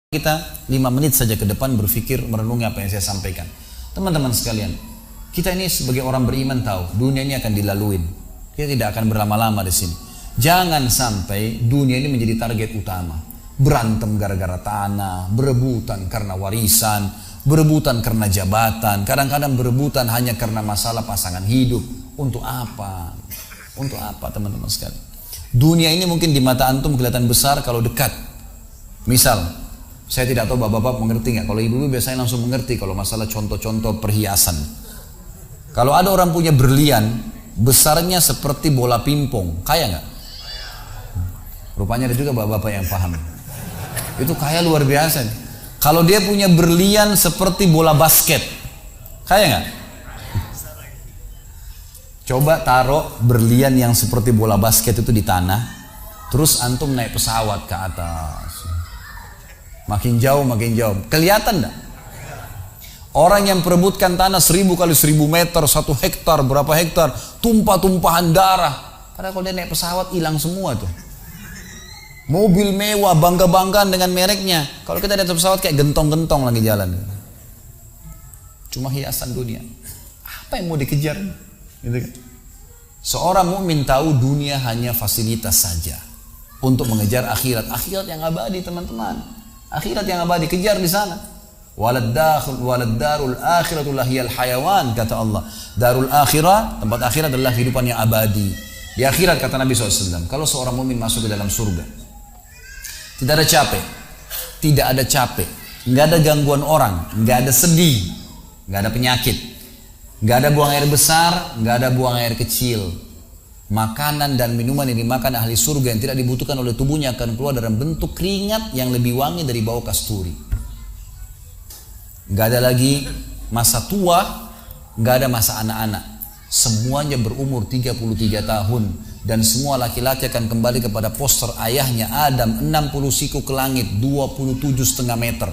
Kita 5 menit saja ke depan berpikir merenungi apa yang saya sampaikan. Teman-teman sekalian, kita ini sebagai orang beriman tahu dunia ini akan dilaluin. Kita tidak akan berlama-lama di sini. Jangan sampai dunia ini menjadi target utama. Berantem gara-gara tanah, berebutan karena warisan, berebutan karena jabatan, kadang-kadang berebutan hanya karena masalah pasangan hidup. Untuk apa? Untuk apa teman-teman sekalian? Dunia ini mungkin di mata antum kelihatan besar kalau dekat. Misal, saya tidak tahu bapak-bapak mengerti nggak. Kalau ibu-ibu biasanya langsung mengerti kalau masalah contoh-contoh perhiasan. Kalau ada orang punya berlian, besarnya seperti bola pingpong, kaya nggak? Rupanya ada juga bapak-bapak yang paham. Itu kaya luar biasa. Kalau dia punya berlian seperti bola basket, kaya nggak? Coba taruh berlian yang seperti bola basket itu di tanah, terus antum naik pesawat ke atas. Makin jauh, kelihatan enggak? Orang yang perebutkan tanah 1000 kali 1000 meter, 1 hektar, berapa hektar, tumpah-tumpahan darah. Karena kalau dia naik pesawat hilang semua tuh. Mobil mewah, bangga-banggaan dengan mereknya. Kalau kita naik pesawat kayak gentong-gentong lagi jalan. Cuma hiasan dunia. Apa yang mau dikejar? Gitu kan? Seorang mukmin tahu dunia hanya fasilitas saja untuk mengejar akhirat. Akhirat yang abadi, teman-teman. Akhirat yang abadi, kejar di sana. Walad darul akhiratu lahiyal hayawan, kata Allah. Darul akhirah, tempat akhirat adalah kehidupan yang abadi. Di akhirat, kata Nabi SAW, kalau seorang mukmin masuk ke dalam surga, tidak ada capek, nggak ada gangguan orang, nggak ada sedih, nggak ada penyakit, nggak ada buang air besar, nggak ada buang air kecil. Makanan dan minuman yang dimakan ahli surga yang tidak dibutuhkan oleh tubuhnya akan keluar dalam bentuk keringat yang lebih wangi dari bau kasturi. Gak ada lagi masa tua, gak ada masa anak-anak. Semuanya berumur 33 tahun. Dan semua laki-laki akan kembali kepada poster ayahnya Adam 60 siku ke langit 27,5 meter.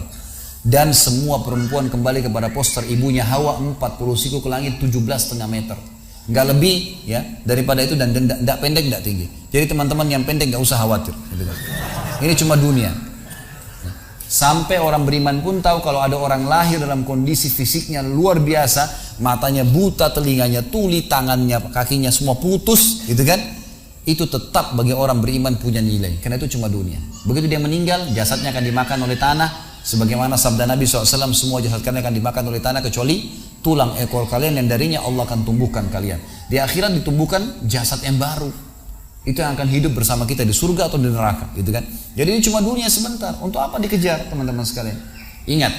Dan semua perempuan kembali kepada poster ibunya Hawa 40 siku ke langit 17,5 meter. Nggak lebih ya daripada itu, dan tidak pendek tidak tinggi. Jadi teman-teman yang pendek nggak usah khawatir. Ini cuma dunia. Sampai orang beriman pun tahu kalau ada orang lahir dalam kondisi fisiknya luar biasa, matanya buta, telinganya tuli, tangannya, kakinya semua putus, gitu kan? Itu tetap bagi orang beriman punya nilai. Karena itu cuma dunia. Begitu dia meninggal, jasadnya akan dimakan oleh tanah. Sebagaimana sabda Nabi SAW, semua jasad kalian akan dimakan oleh tanah kecuali tulang ekor kalian yang darinya Allah akan tumbuhkan kalian. Di akhirat ditumbuhkan jasad yang baru. Itu yang akan hidup bersama kita di surga atau di neraka, gitu kan? Jadi ini cuma dunia sebentar. Untuk apa dikejar, teman-teman sekalian? Ingat,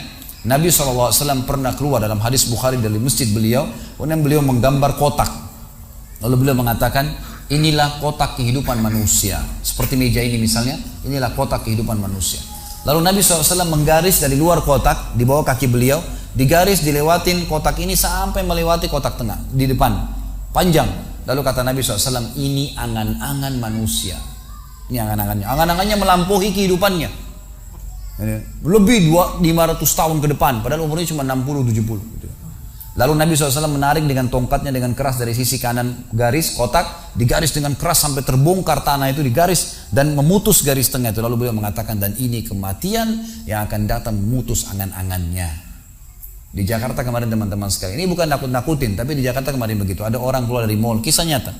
Nabi SAW pernah keluar dalam hadis Bukhari dari masjid beliau, kemudian beliau menggambar kotak. Lalu beliau mengatakan, inilah kotak kehidupan manusia. Seperti meja ini misalnya, inilah kotak kehidupan manusia. Lalu Nabi SAW menggaris dari luar kotak, di bawah kaki beliau, digaris, dilewatin kotak ini sampai melewati kotak tengah, di depan, panjang. Lalu kata Nabi SAW, ini angan-angan manusia. Ini angan-angannya. Angan-angannya melampaui kehidupannya. Lebih 500 tahun ke depan, padahal umurnya cuma 60-70. Lalu Nabi SAW menarik dengan tongkatnya dengan keras dari sisi kanan garis kotak, digaris dengan keras sampai terbongkar tanah itu, digaris dan memutus garis tengah itu. Lalu beliau mengatakan, dan ini kematian yang akan datang memutus angan-angannya. Di Jakarta kemarin teman-teman sekalian, ini bukan nakut-nakutin, tapi di Jakarta kemarin begitu. Ada orang keluar dari mall, kisah nyata,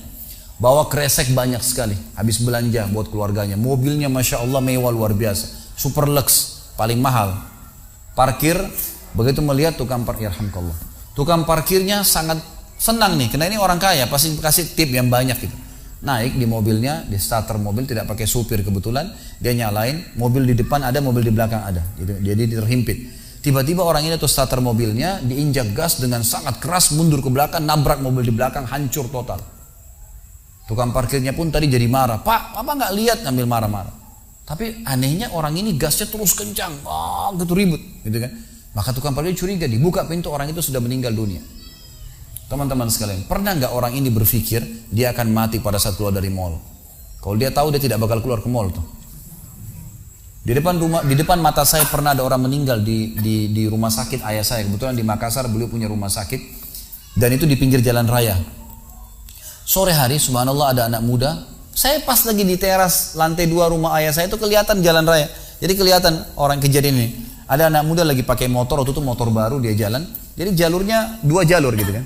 bawa kresek banyak sekali, habis belanja buat keluarganya. Mobilnya Masya Allah mewah luar biasa, super lux, paling mahal. Parkir, begitu melihat tukang parkir, yarhamkallah, tukang parkirnya sangat senang nih, karena ini orang kaya, pasti kasih tip yang banyak gitu. Naik di mobilnya, di starter mobil, tidak pakai supir kebetulan, dia nyalain, mobil di depan ada, mobil di belakang ada, gitu. Jadi terhimpit. Tiba-tiba orang ini tuh starter mobilnya diinjak gas dengan sangat keras, mundur ke belakang, nabrak mobil di belakang, hancur total. Tukang parkirnya pun tadi jadi marah, Pak, apa nggak lihat, ngambil marah-marah. Tapi anehnya orang ini gasnya terus kencang, gitu ribut, gitu kan. Maka tukang parkir curiga, dibuka pintu, orang itu sudah meninggal dunia. Teman-teman sekalian, pernah nggak orang ini berpikir dia akan mati pada saat keluar dari mall? Kalau dia tahu, dia tidak bakal keluar ke mall tuh. Di depan mata saya pernah ada orang meninggal di rumah sakit ayah saya. Kebetulan di Makassar beliau punya rumah sakit, dan itu di pinggir jalan raya. Sore hari, subhanallah, ada anak muda. Saya pas lagi di teras lantai 2 rumah ayah saya itu kelihatan jalan raya. Jadi kelihatan orang kejadian ini. Ada anak muda lagi pakai motor, waktu itu motor baru dia jalan. Jadi jalurnya 2 jalur gitu kan.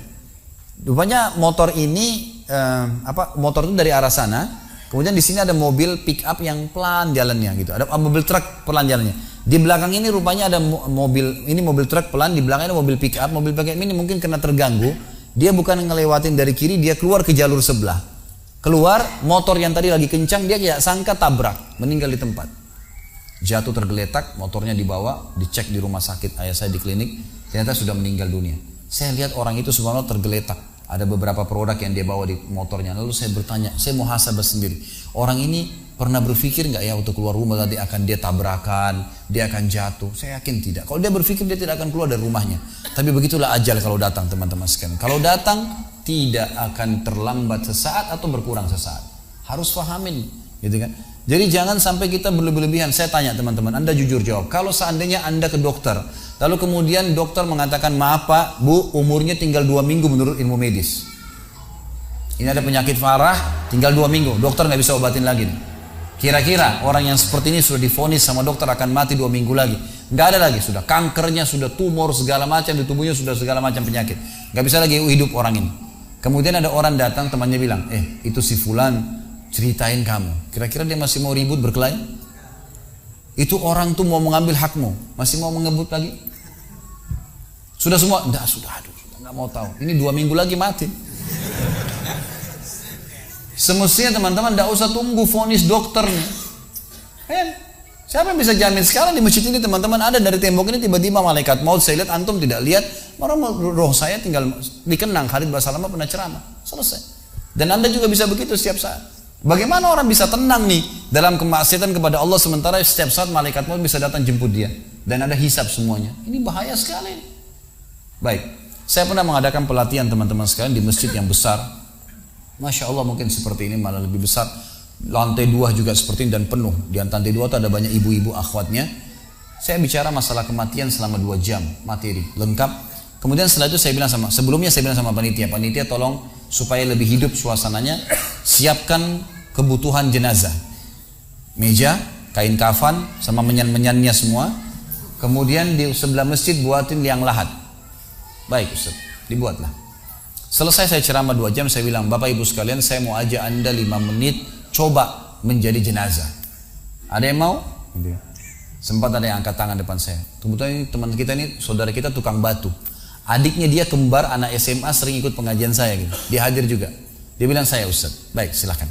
Rupanya motor ini motor itu dari arah sana. Kemudian di sini ada mobil pick up yang pelan jalannya gitu. Ada mobil truk pelan jalannya. Di belakang ini rupanya ada mobil truk pelan, di belakangnya ada mobil pick up. Mobil pick up ini mungkin karena terganggu, dia bukan ngelewatin dari kiri, dia keluar ke jalur sebelah. Keluar, motor yang tadi lagi kencang, dia tidak sangka tabrak, meninggal di tempat. Jatuh tergeletak, motornya dibawa, dicek di rumah sakit ayah saya di klinik, ternyata sudah meninggal dunia. Saya lihat orang itu subhanallah tergeletak. Ada beberapa produk yang dia bawa di motornya. Lalu saya bertanya, saya muhasabah sendiri. Orang ini pernah berpikir nggak ya waktu keluar rumah tadi akan dia tabrakan, dia akan jatuh? Saya yakin tidak. Kalau dia berpikir dia tidak akan keluar dari rumahnya. Tapi begitulah ajal kalau datang teman-teman sekalian. Kalau datang tidak akan terlambat sesaat atau berkurang sesaat. Harus fahamin, gitu kan? Jadi jangan sampai kita berlebihan. Saya tanya teman-teman, Anda jujur jawab. Kalau seandainya Anda ke dokter, lalu kemudian dokter mengatakan, maaf Pak, Bu, umurnya tinggal 2 minggu menurut ilmu medis. Ini ada penyakit parah, tinggal 2 minggu, dokter nggak bisa obatin lagi nih. Kira-kira orang yang seperti ini sudah divonis sama dokter akan mati 2 minggu lagi. Nggak ada lagi, sudah kankernya, sudah tumor segala macam di tubuhnya, sudah segala macam penyakit. Nggak bisa lagi hidup orang ini. Kemudian ada orang datang, temannya bilang, itu si fulan ceritain kamu. Kira-kira dia masih mau ribut berkelahi? Itu orang tuh mau mengambil hakmu, masih mau mengebut lagi? Sudah semua? Enggak, sudah, nggak mau tahu. Ini 2 minggu lagi mati. Semestinya teman-teman tidak usah tunggu vonis dokternya. Siapa yang bisa jamin sekarang di masjid ini teman-teman ada dari tembok ini tiba-tiba malaikat maut, saya lihat antum tidak lihat, malah roh saya tinggal dikenang. Khalid Basalamah pernah ceramah, selesai. Dan Anda juga bisa begitu setiap saat. Bagaimana orang bisa tenang nih dalam kemaksiatan kepada Allah sementara setiap saat malaikat maut bisa datang jemput dia dan ada hisab semuanya. Ini bahaya sekali. Baik, saya pernah mengadakan pelatihan teman-teman sekalian di masjid yang besar. Masya Allah mungkin seperti ini malah lebih besar. Lantai 2 juga seperti ini dan penuh. Di lantai 2 itu ada banyak ibu-ibu akhwatnya. Saya bicara masalah kematian selama 2 jam materi lengkap. Kemudian setelah itu sebelumnya saya bilang sama panitia tolong supaya lebih hidup suasananya, siapkan kebutuhan jenazah. Meja, kain kafan, sama menyan-menyannya semua. Kemudian di sebelah masjid buatin liang lahat. Baik Ustaz, dibuatlah. Selesai saya ceramah 2 jam, saya bilang, Bapak Ibu sekalian, saya mau ajak Anda 5 menit coba menjadi jenazah. Ada yang mau? Sempat ada yang angkat tangan depan saya. Kebetulan teman kita ini, saudara kita tukang batu. Adiknya dia kembar anak SMA sering ikut pengajian saya gitu. Dia hadir juga. Dia bilang saya Ustaz. Baik silahkan.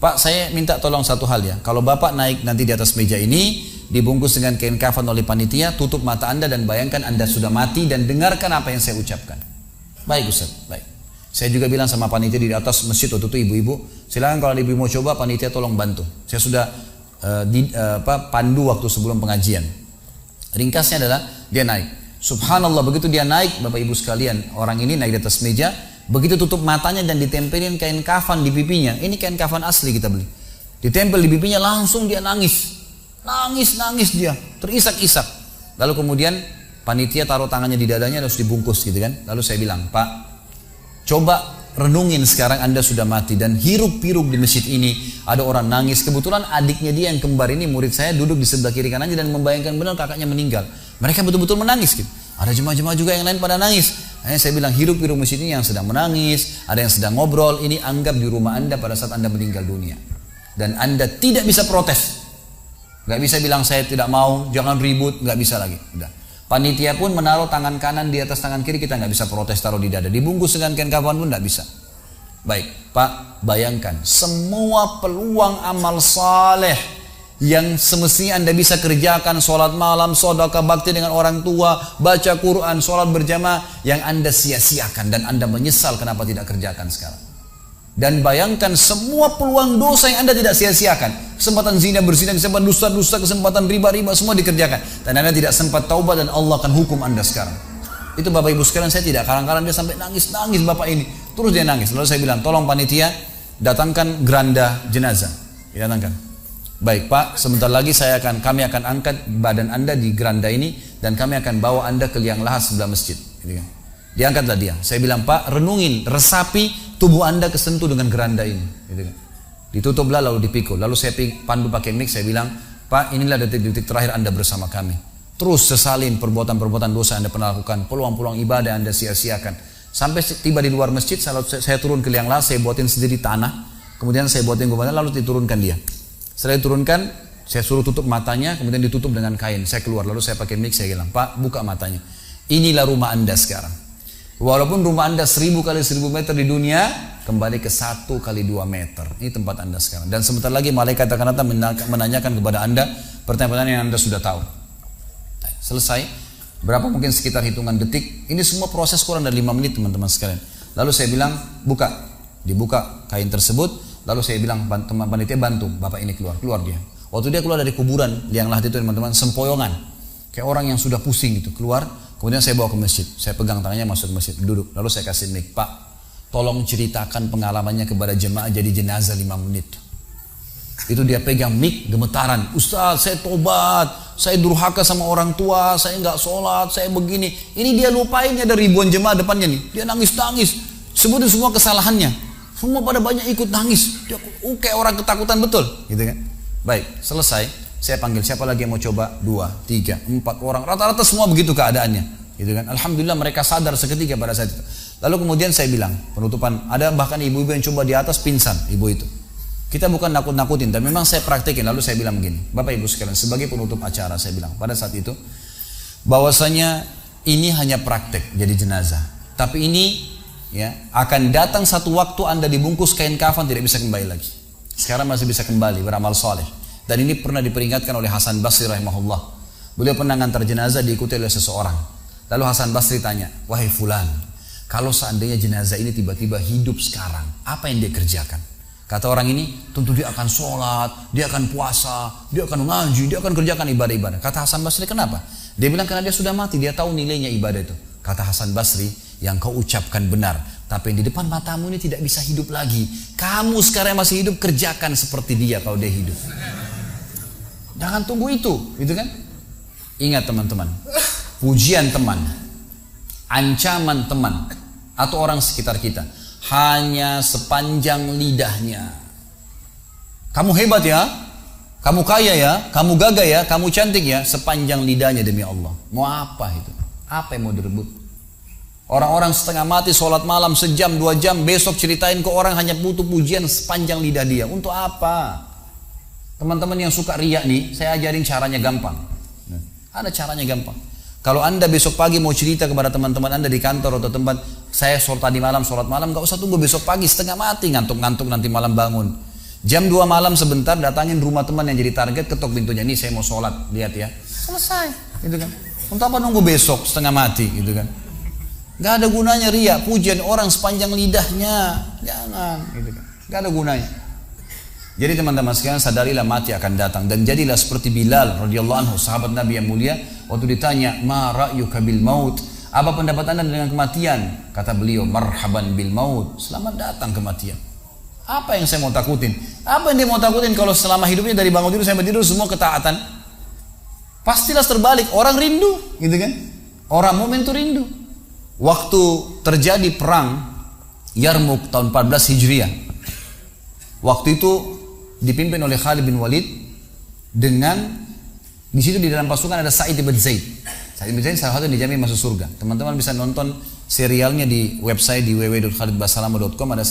Pak saya minta tolong satu hal ya. Kalau Bapak naik nanti di atas meja ini dibungkus dengan kain kafan oleh panitia, tutup mata Anda dan bayangkan Anda sudah mati dan dengarkan apa yang saya ucapkan. Baik Ustaz. Baik. Saya juga bilang sama panitia di atas masjid waktu itu ibu-ibu, silakan kalau ibu mau coba panitia tolong bantu. Saya sudah pandu waktu sebelum pengajian. Ringkasnya adalah dia naik. Subhanallah begitu dia naik, Bapak Ibu sekalian, orang ini naik di atas meja, begitu tutup matanya dan ditempelin kain kafan di pipinya. Ini kain kafan asli kita beli. Ditempel di pipinya langsung dia nangis. Nangis dia, terisak-isak. Lalu kemudian panitia taruh tangannya di dadanya harus dibungkus gitu kan. Lalu saya bilang, Pak, coba renungin sekarang Anda sudah mati dan hiruk-pikuk di masjid ini ada orang nangis. Kebetulan adiknya dia yang kembar ini murid saya duduk di sebelah kiri kanannya dan membayangkan benar kakaknya meninggal. Mereka betul-betul menangis gitu. Ada jemaah-jemaah juga yang lain pada nangis. Hanya saya bilang hiruk-pikuk masjid ini yang sedang menangis, ada yang sedang ngobrol, ini anggap di rumah Anda pada saat Anda meninggal dunia. Dan Anda tidak bisa protes. Gak bisa bilang saya tidak mau, jangan ribut, gak bisa lagi. Udah. Panitia pun menaruh tangan kanan di atas tangan kiri, kita nggak bisa protes taruh di dada. Dibungkus dengan kain kafan pun nggak bisa. Baik, Pak, bayangkan semua peluang amal saleh yang semestinya Anda bisa kerjakan, sholat malam, sedekah bakti dengan orang tua, baca Quran, sholat berjamaah, yang Anda sia-siakan dan Anda menyesal kenapa tidak kerjakan sekarang. Dan bayangkan semua peluang dosa yang Anda tidak sia-siakan. Kesempatan zina, berzina, kesempatan dusta-dusta, kesempatan riba-riba, semua dikerjakan. Dan Anda tidak sempat taubat dan Allah akan hukum Anda sekarang. Itu Bapak Ibu sekalian, saya tidak karang-karang dia sampai nangis-nangis Bapak ini. Terus dia nangis. Lalu saya bilang, tolong panitia datangkan geranda jenazah. Datangkan. Baik Pak, sebentar lagi kami akan angkat badan Anda di geranda ini dan kami akan bawa Anda ke liang lahat sebelah masjid. Diangkatlah dia. Saya bilang, Pak, renungin, resapi tubuh Anda kesentuh dengan geranda ini. Ditutuplah lalu dipikul. Lalu saya pandu pakai mic, saya bilang, Pak, inilah detik-detik terakhir Anda bersama kami. Terus sesalin perbuatan-perbuatan dosa yang Anda pernah lakukan, peluang-peluang ibadah yang Anda sia-siakan. Sampai tiba di luar masjid, saya turun ke liang lahat, saya buatin sendiri tanah, kemudian saya buatin gubernur, lalu diturunkan dia. Setelah diturunkan, saya suruh tutup matanya, kemudian ditutup dengan kain. Saya keluar, lalu saya pakai mic, saya bilang, Pak, buka matanya. Inilah rumah Anda sekarang. Walaupun rumah Anda 1000 kali 1000 meter di dunia, kembali ke 1 kali 2 meter. Ini tempat Anda sekarang. Dan sebentar lagi malaikat akan datang menanyakan kepada Anda pertanyaan-pertanyaan yang Anda sudah tahu. Selesai. Berapa mungkin sekitar hitungan detik. Ini semua proses kurang dari 5 menit teman-teman sekalian. Lalu saya bilang, buka. Dibuka kain tersebut. Lalu saya bilang, teman panitia bantu. Bapak ini keluar. Keluar dia. Waktu dia keluar dari kuburan, liang lahat itu teman-teman, sempoyongan. Kayak orang yang sudah pusing gitu. Keluar. Kemudian saya bawa ke masjid. Saya pegang tangannya masuk ke masjid. Duduk. Lalu saya kasih mic. Pak, tolong ceritakan pengalamannya kepada jemaah jadi jenazah 5 menit. Itu dia pegang mic, gemetaran. Ustaz, saya tobat. Saya durhaka sama orang tua. Saya nggak sholat. Saya begini. Ini dia lupain, ada ribuan jemaah depannya nih. Dia nangis-nangis. Sebutin semua kesalahannya. Semua pada banyak ikut nangis. Dia kayak orang ketakutan betul. Gitu kan. Baik, selesai. Saya panggil siapa lagi yang mau coba? 2, 3, 4 orang. Rata-rata semua begitu keadaannya. Gitu kan. Alhamdulillah mereka sadar seketika pada saat itu. Lalu kemudian saya bilang, penutupan, ada bahkan ibu-ibu yang coba di atas pingsan, ibu itu. Kita bukan nakut-nakutin, tapi memang saya praktekin. Lalu saya bilang begini, Bapak Ibu sekalian, sebagai penutup acara saya bilang pada saat itu, bahwasanya ini hanya praktek jadi jenazah. Tapi ini ya akan datang satu waktu Anda dibungkus kain kafan tidak bisa kembali lagi. Sekarang masih bisa kembali beramal soleh. Dan ini pernah diperingatkan oleh Hasan Basri rahimahullah. Beliau pernah ngantar jenazah diikuti oleh seseorang. Lalu Hasan Basri tanya, wahai fulan, kalau seandainya jenazah ini tiba-tiba hidup sekarang, apa yang dia kerjakan? Kata orang ini, tentu dia akan sholat, dia akan puasa, dia akan ngaji, dia akan kerjakan ibadah-ibadah. Kata Hasan Basri, kenapa? Dia bilang karena dia sudah mati, dia tahu nilainya ibadah itu. Kata Hasan Basri, yang kau ucapkan benar, tapi yang di depan matamu ini tidak bisa hidup lagi. Kamu sekarang masih hidup, kerjakan seperti dia kalau dia hidup. Jangan tunggu itu, gitu kan? Ingat teman-teman, pujian teman, ancaman teman, atau orang sekitar kita, hanya sepanjang lidahnya. Kamu hebat ya, kamu kaya ya, kamu gagah ya, kamu cantik ya, sepanjang lidahnya demi Allah. Mau apa itu? Apa yang mau direbut? Orang-orang setengah mati sholat malam sejam 2 jam, besok ceritain ke orang hanya butuh pujian sepanjang lidah dia. Untuk apa? Teman-teman yang suka riak nih, saya ajarin caranya gampang. Ada caranya gampang. Kalau Anda besok pagi mau cerita kepada teman-teman Anda di kantor atau tempat, saya tadi malam sholat malam, gak usah tunggu besok pagi setengah mati, ngantuk-ngantuk nanti malam bangun. Jam 2 malam sebentar datangin rumah teman yang jadi target, ketok pintunya, nih saya mau sholat, lihat ya. Selesai, gitu kan. Untuk apa nunggu besok setengah mati, gitu kan. Gak ada gunanya riak, pujian orang sepanjang lidahnya, jangan, gitu kan. Gak ada gunanya. Jadi teman-teman sekalian sadarilah mati akan datang dan jadilah seperti Bilal radhiyallahu anhu, sahabat Nabi yang mulia, waktu ditanya, "Ma ra'yuka bil maut?" Apa pendapat Anda dengan kematian? Kata beliau, "Marhaban bil maut." Selamat datang kematian. Apa yang saya mau takutin? Apa yang dia mau takutin kalau selama hidupnya dari bangun tidur sampai tidur semua ketaatan? Pastilah terbalik, orang rindu, gitu kan? Orang mukmin itu rindu. Waktu terjadi perang Yarmuk tahun 14 Hijriah. Waktu itu dipimpin oleh Khalid bin Walid dengan di situ di dalam pasukan ada Sa'id bin Zaid. Sa'id bin Zaid salah satu yang dijamin masuk surga. Teman-teman bisa nonton serialnya di website di www.khalidbasalamah.com, ada